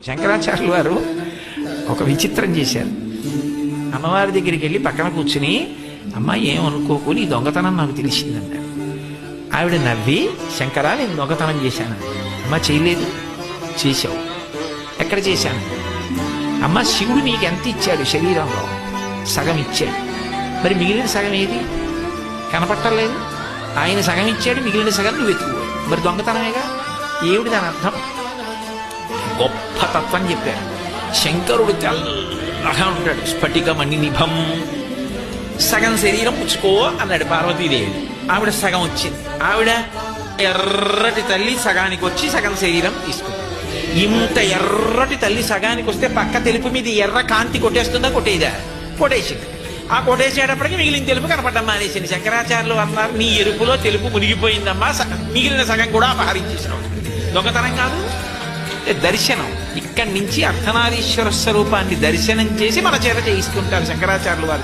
శంకరాచార్యులు వారు ఒక విచిత్రం చేశారు. అమ్మవారి దగ్గరికి వెళ్ళి పక్కన కూర్చుని, అమ్మ ఏమనుకోకు, నీ దొంగతనం నాకు తెలిసిందన్నాడు. ఆవిడ నవ్వి, శంకరా నేను దొంగతనం చేశాను. అమ్మ చేయలేదు. చేశావు. ఎక్కడ చేశాను? అమ్మ శివుడు నీకు ఎంత ఇచ్చాడు శరీరంలో? సగం ఇచ్చాడు. మరి మిగిలిన సగం ఏది? కనపట్టలేదు. ఆయన సగం ఇచ్చాడు, మిగిలిన సగం నువ్వు వెతుకుపోయావు. మరి దొంగతనమేగా. ఏమిటి దాని అర్థం? గొప్ప తత్వం చెప్పారు. శంకరుడు తెల్లగా ఉంటాడు, స్ఫటిక మణి నిభం. సగం శరీరం పుచ్చుకో అన్నాడు పార్వతీదేవి. ఆవిడ సగం వచ్చింది. ఆవిడ ఎర్రటి తల్లి సగానికి వచ్చి సగం శరీరం తీసుకుంది. ఇంత ఎర్రటి తల్లి సగానికి వస్తే పక్క తెలుపు మీద ఎర్ర కాంతి కొట్టేస్తుందా? కొట్టేదా? కొట్టేసింది. ఆ కొట్టేసేటప్పటికి మిగిలిన తెలుపు కనపడ్డం మానేసింది. శంకరాచార్యులు అన్నారు, నీ ఎరుపులో తెలుపు మునిగిపోయిందమ్మా, మిగిలిన సగం కూడా అపహరించేసినావు. దొంగతనం కాదు, దర్శనం. ఇక్కడి నుంచి అర్ధనారీశ్వర స్వరూపాన్ని దర్శనం చేసి మన చేత చేయిస్తుంటారు శంకరాచార్యులు వారు.